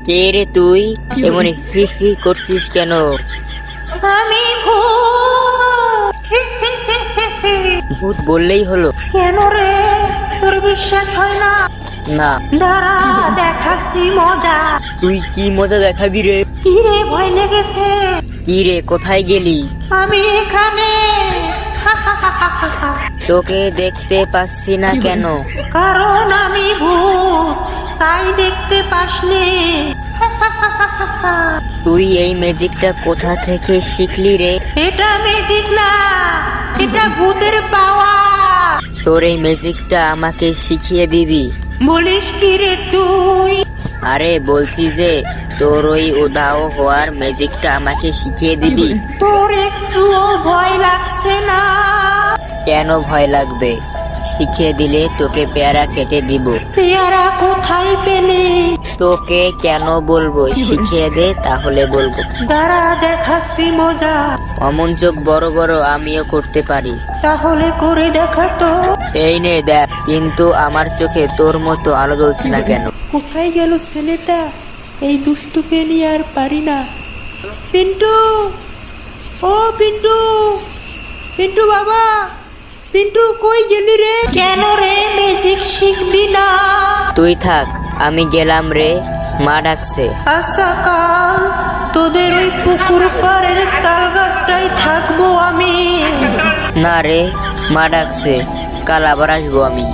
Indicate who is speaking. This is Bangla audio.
Speaker 1: কে রে তুই? এমন হি হি করছিস কেন?
Speaker 2: আমি ভূত।
Speaker 1: ভূত বললেই হলো।
Speaker 2: কেন রে, তোর বিশ্বাস হয় না?
Speaker 1: না।
Speaker 2: দাঁড়া, দেখাচ্ছি মজা।
Speaker 1: তুই কি মজা দেখাবি রে?
Speaker 2: কি রে, ভয় লেগেছে?
Speaker 1: কি রে, কোথায় গেলি?
Speaker 2: আমি এখানে।
Speaker 1: তোকে দেখতে পাচ্ছি না কেন?
Speaker 2: কারণ আমি ভূত, তাই দেখতে পাসনি।
Speaker 1: তুই এই ম্যাজিকটা কোথা থেকে শিখলি রে?
Speaker 2: এটা ম্যাজিক না, এটা ভূতের পাওয়া।
Speaker 1: তোর এই ম্যাজিকটা আমাকে শিখিয়ে দিবি?
Speaker 2: বলিস কি রে তুই?
Speaker 1: আরে বলছি যে তোর ওই উধাও হওয়ার ম্যাজিকটা আমাকে শিখিয়ে দিবি?
Speaker 2: তোর একটুও ভয় লাগছে না?
Speaker 1: কেন ভয় লাগবে? শিখিয়ে দিলে তোকে পেয়ারা কেটে দিব।
Speaker 2: পেয়ারা কোথায় পেলি?
Speaker 1: তোকে কেন বলবো? শিখিয়ে দে, তাহলে বলবো।
Speaker 2: দাঁড়া, দেখাচ্ছি মজা।
Speaker 1: অমন চোখ বড় বড় আমিও করতে পারি।
Speaker 2: তাহলে করে দেখা তো।
Speaker 1: এই নে দেখ, কিন্তু আমার চোখে তোর মতো আলো জ্বলছে না কেন?
Speaker 2: কোথায় গেল ছেলেটা? এই দুষ্টুকে নিয়ে আর পারি না। পিন্টু, ও পিন্টু, পিন্টু বাবা, পিন্টু কই গেলি রে? কেন রে, ম্যাজিক শিখবি না?
Speaker 1: তুই থাক, আমি গেলাম রে, মা ডাকছে।
Speaker 2: আচ্ছা, কাল তোদের ওই পুকুর পাড়ের তাল গাছটাই থাকবো আমি।
Speaker 1: না রে, মা ডাকছে, কাল আবার আসবো আমি।